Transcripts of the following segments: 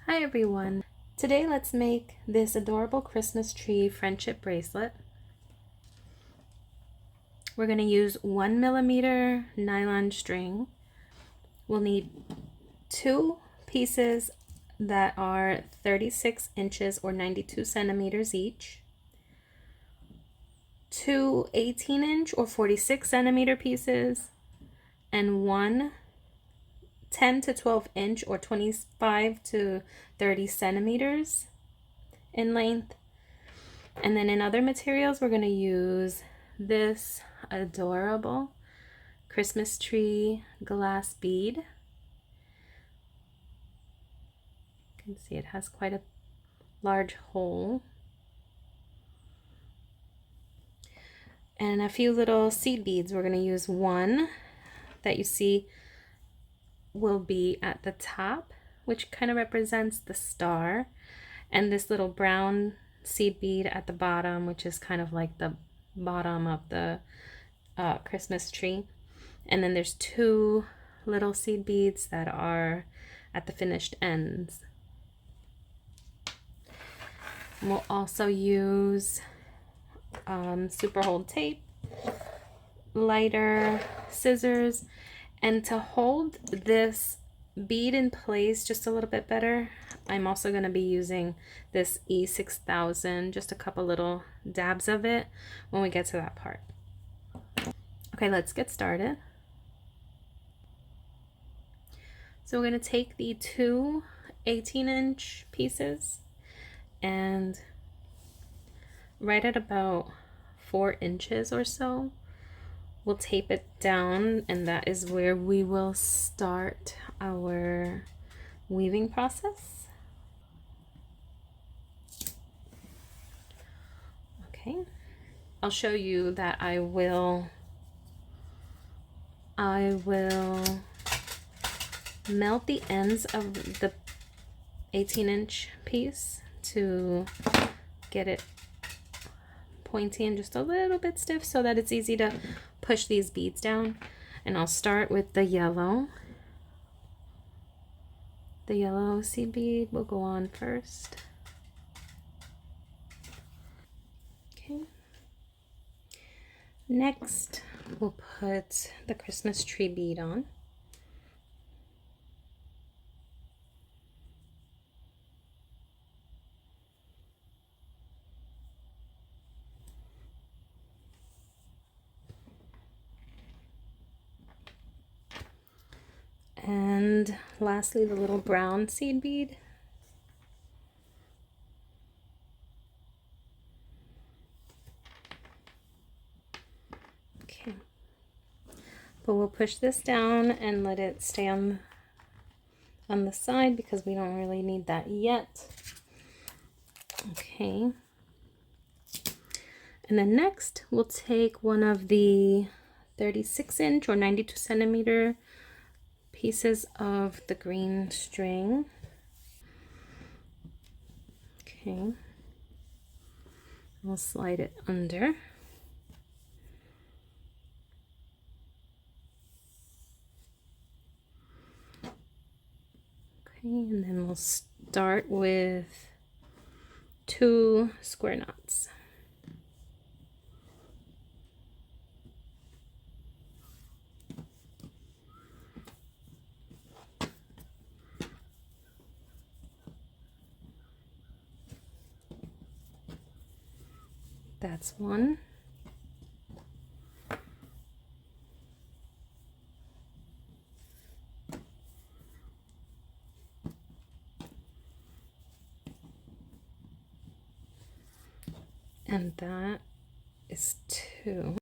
Hi everyone! Today let's make this adorable Christmas tree friendship bracelet. We're going to use 1mm nylon string. We'll need 2 pieces that are 36 inches or 92 centimeters each, 2 18-inch or 46 centimeter pieces, and 1 10 to 12 inch or 25 to 30 centimeters in length. And then in other materials, we're going to use this adorable Christmas tree glass bead. You can see it has quite a large hole. And a few little seed beads. We're going to use one that you see will be at the top, which kind of represents the star, and this little brown seed bead at the bottom, which is kind of like the bottom of the Christmas tree. And then there's 2 little seed beads that are at the finished ends. And we'll also use super hold tape, lighter, scissors, and to hold this bead in place just a little bit better, I'm also going to be using this E6000, just a couple little dabs of it when we get to that part. Okay, let's get started. So we're going to take the 2 18-inch pieces and right at about 4 inches or so, we'll tape it down, and that is where we will start our weaving process. Okay, I'll show you that I will melt the ends of the 18-inch piece to get it pointy and just a little bit stiff so that it's easy to push these beads down. And I'll start with the yellow. The yellow seed bead will go on first. Okay. Next, we'll put the Christmas tree bead on. And lastly, the little brown seed bead. Okay. But we'll push this down and let it stay on the side because we don't really need that yet. Okay. And then next, we'll take one of the 36-inch or 92 centimeter pieces of the green string. Okay, we'll slide it under. Okay, and then we'll start with 2 square knots. That's one. And that is 2.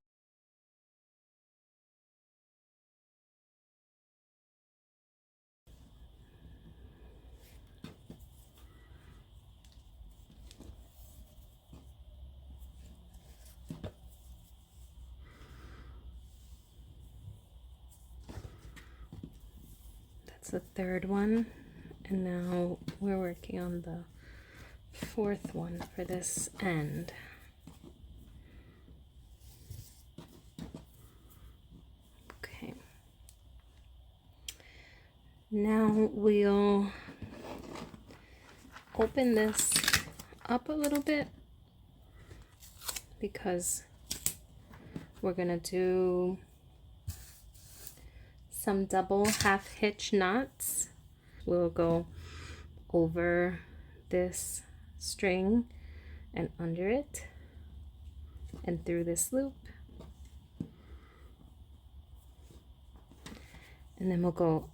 That's the 3rd one. And now we're working on the 4th one for this end. Okay. Now we'll open this up a little bit because we're gonna do some double half hitch knots. We'll go over this string and under it and through this loop, and then we'll go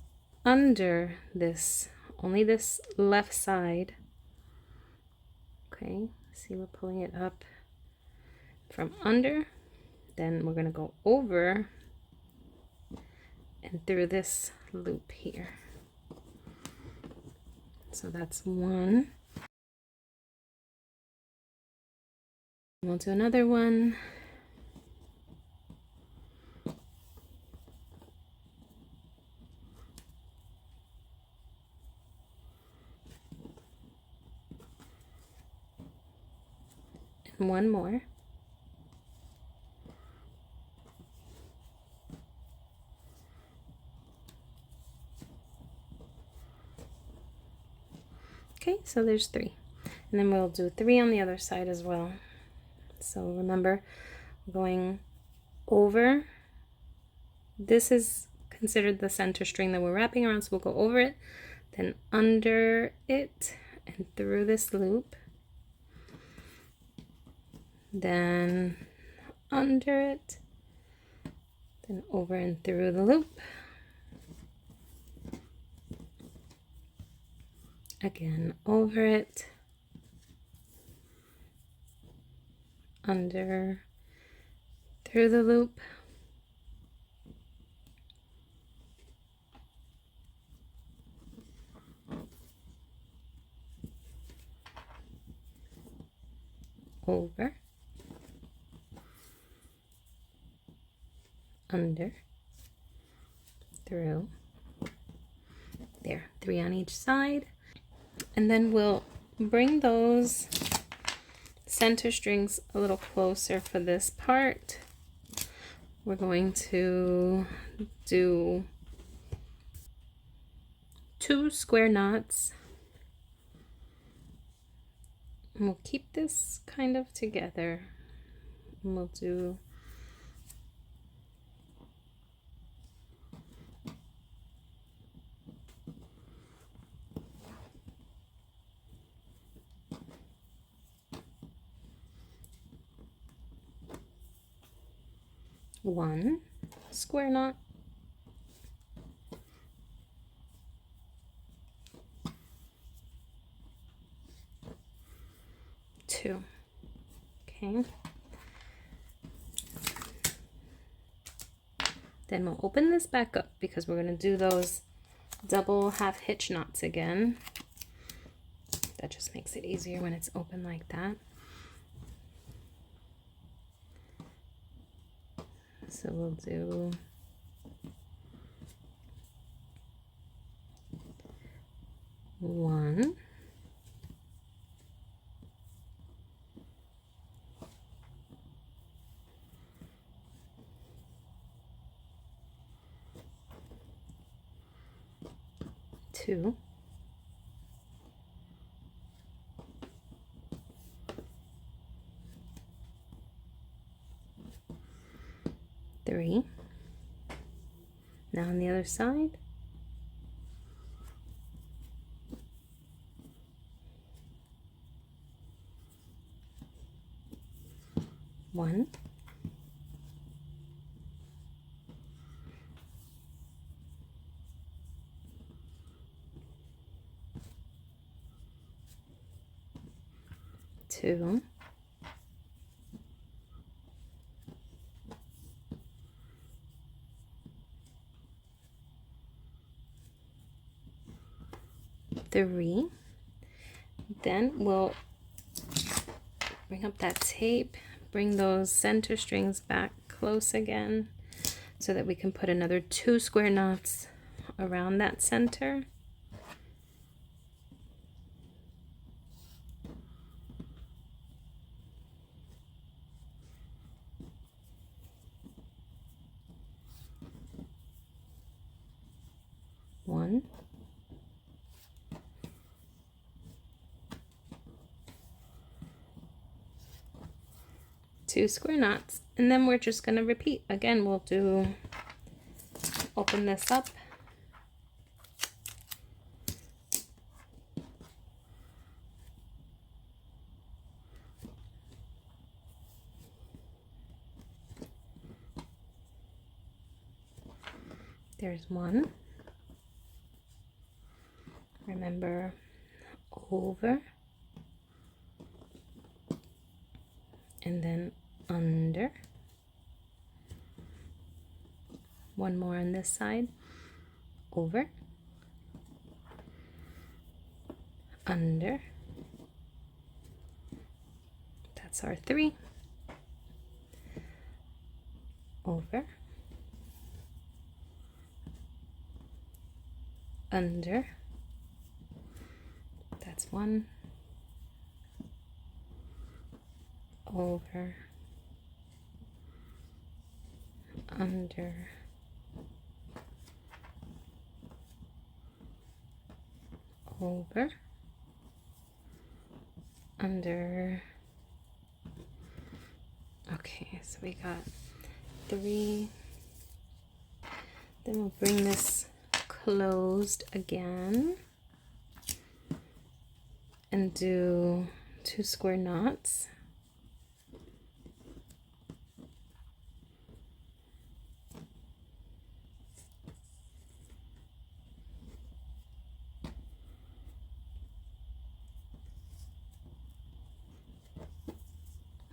under this, only this left side. Okay, see, we're pulling it up from under, then we're going to go over and through this loop here. So that's one. We'll do another one. And one more. Okay, so there's 3. And then we'll do 3 on the other side as well. So remember, going over, this is considered the center string that we're wrapping around, so we'll go over it, then under it and through this loop, then under it, then over and through the loop, again over it, under, through the loop, over, under, through. There, 3 on each side. And then we'll bring those center strings a little closer for this part. We're going to do 2 square knots. And we'll keep this kind of together. And we'll do one square knot, two. Okay. Then we'll open this back up because we're going to do those double half hitch knots again. That just makes it easier when it's open like that. So we'll do one, two, three. Now on the other side, one, two, three. Then we'll bring up that tape, bring those center strings back close again so that we can put another 2 square knots around that center. One, 2 square knots, and then we're just going to repeat. Again, we'll open this up. There's one. Remember, over and then under. One more on this side. Over, under. That's our 3. Over, under. That's 1. Over, under, over, under. Okay, so we got 3. Then we'll bring this closed again and do 2 square knots.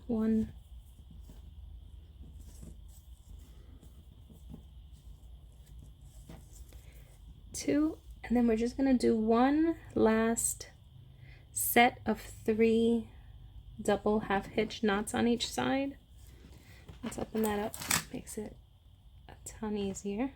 One, 2, and then we're just going to do one last set of 3 double half hitch knots on each side. Let's open that up. Makes it a ton easier.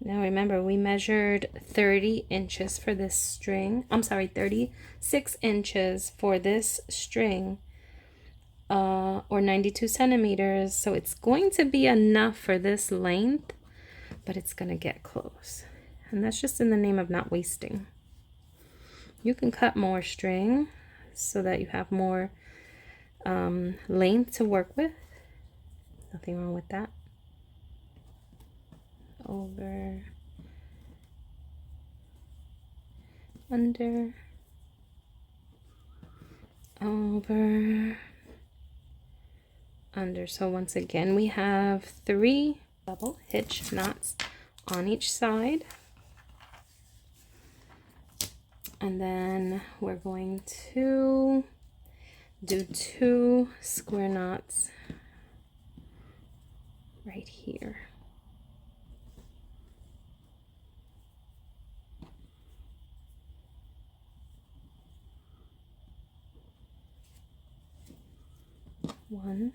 Now remember, we measured 30 inches for this string. I'm sorry, 36 inches for this string, or 92 centimeters. So it's going to be enough for this length, but it's going to get close. And that's just in the name of not wasting. You can cut more string so that you have more length to work with. Nothing wrong with that. Over, under, over, under. So once again, we have 3 double hitch knots on each side. And then we're going to do 2 square knots right here. One,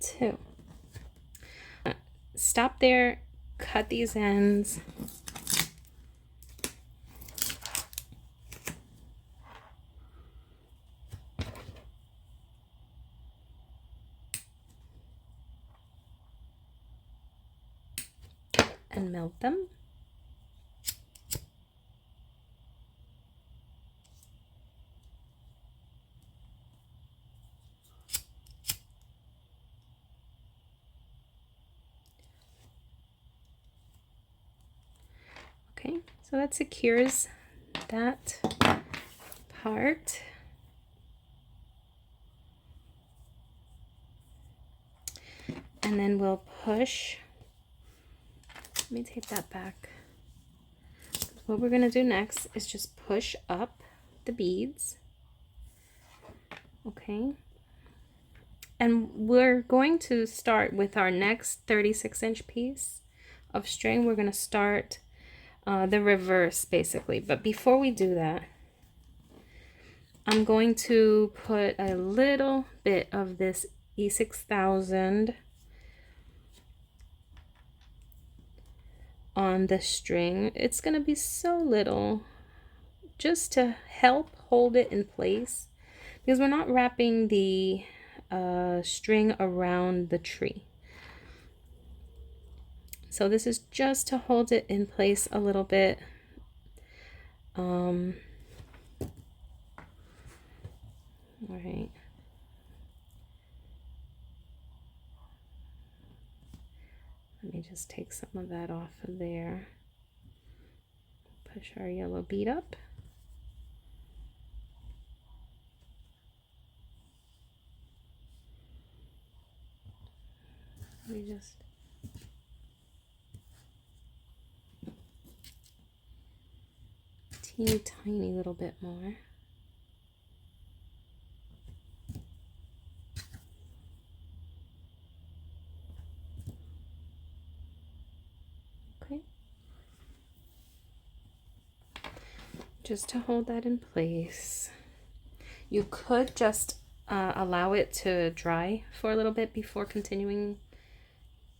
2. Stop there, cut these ends. And melt them. Okay, so that secures that part. And then we'll push. Let me take that back. What we're going to do next is just push up the beads. Okay. And we're going to start with our next 36-inch piece of string. We're going to start the reverse basically. But before we do that, I'm going to put a little bit of this E6000 on the string. It's going to be so little, just to help hold it in place, because we're not wrapping the string around the tree. So this is just to hold it in place a little bit. All right. Let me just take some of that off of there. Push our yellow bead up. We just teeny tiny little bit more. Okay. Just to hold that in place. You could just allow it to dry for a little bit before continuing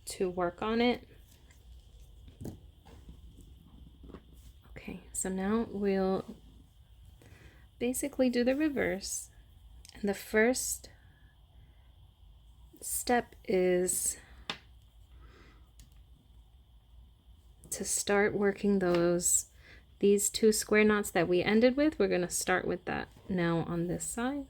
to work on it. Okay, so now we'll basically do the reverse. And the first step is to start working these two square knots that we ended with. We're going to start with that now on this side.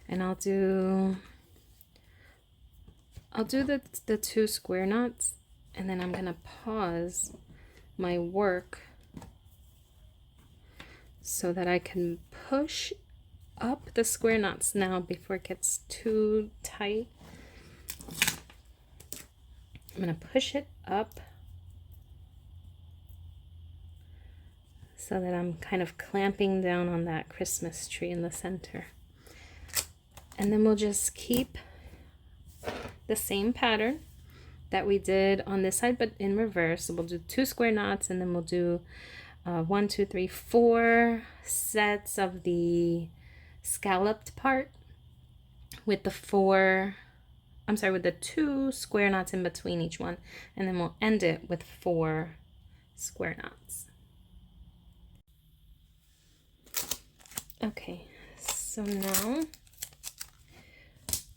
And I'll do the two square knots, and then I'm going to pause my work so that I can push up the square knots now before it gets too tight. I'm going to push it up so that I'm kind of clamping down on that Christmas tree in the center. And then we'll just keep the same pattern that we did on this side, but in reverse. So we'll do two square knots, and then we'll do 1, 2, 3, 4 sets of the scalloped part with the with the two square knots in between each one, and then we'll end it with 4 square knots. Okay, so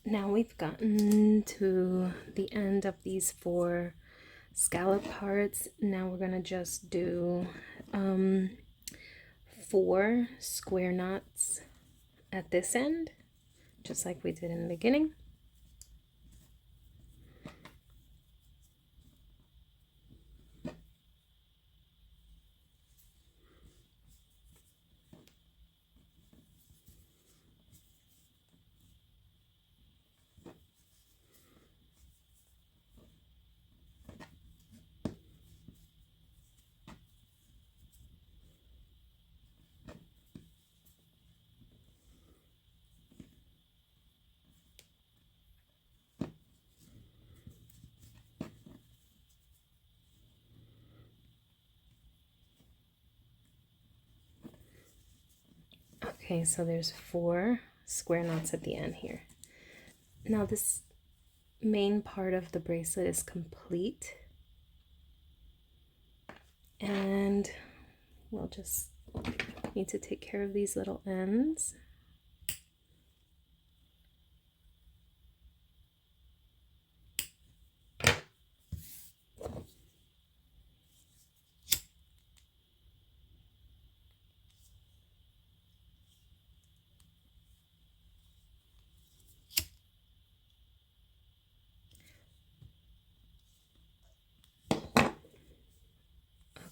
now we've gotten to the end of these 4 scallop parts. Now we're gonna just do 4 square knots at this end, just like we did in the beginning. Okay, so there's 4 square knots at the end here. Now this main part of the bracelet is complete, and we'll just need to take care of these little ends.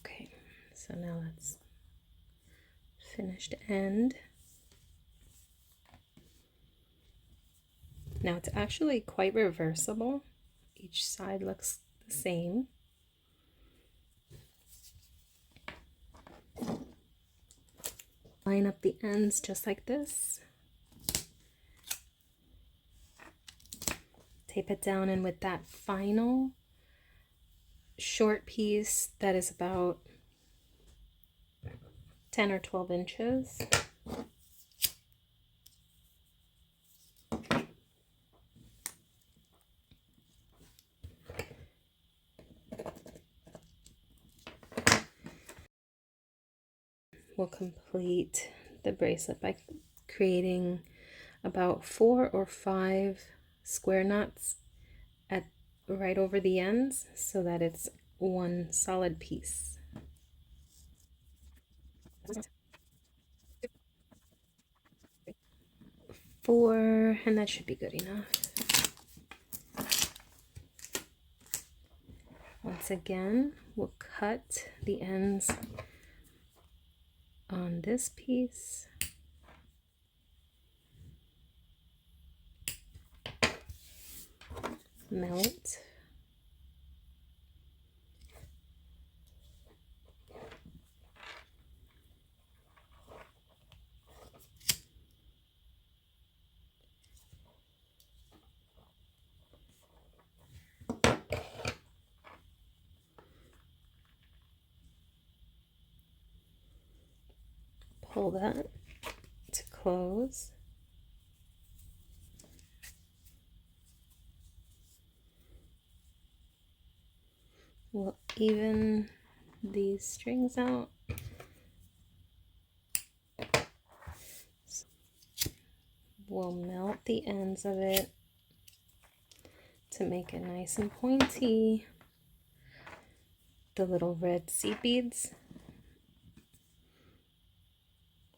Okay, so now that's finished end. Now it's actually quite reversible. Each side looks the same. Line up the ends just like this. tape it down, and with that final short piece that is about 10 or 12 inches, we'll complete the bracelet by creating about 4 or 5 square knots at right over the ends so that it's one solid piece. Four, and that should be good enough. Once again, we'll cut the ends on this piece. Melt. Pull that to close. We'll even these strings out. We'll melt the ends of it to make it nice and pointy. The little red seed beads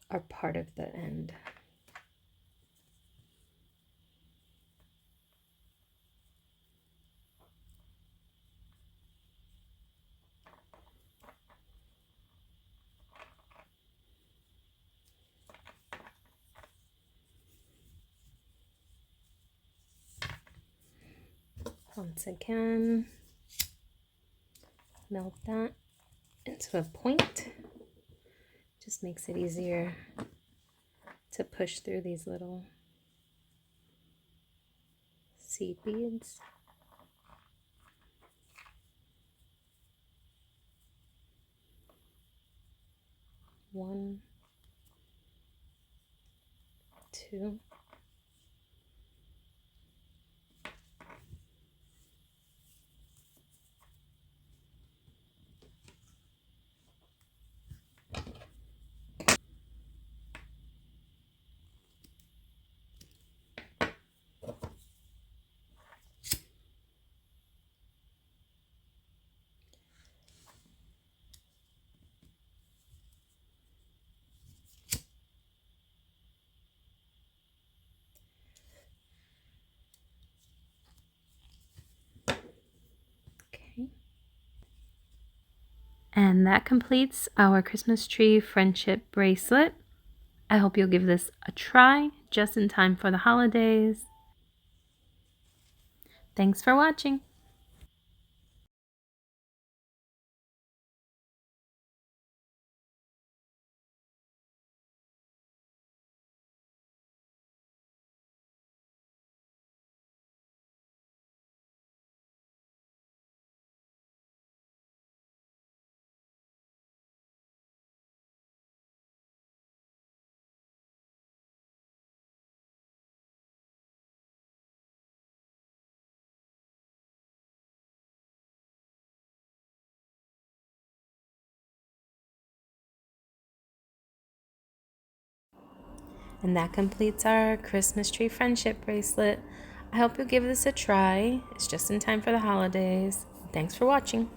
are part of the end. Once again, melt that into a point. Just makes it easier to push through these little seed beads. One, two. And that completes our Christmas tree friendship bracelet. I hope you'll give this a try just in time for the holidays. Thanks for watching. And that completes our Christmas tree friendship bracelet. I hope you'll give this a try. It's just in time for the holidays. Thanks for watching.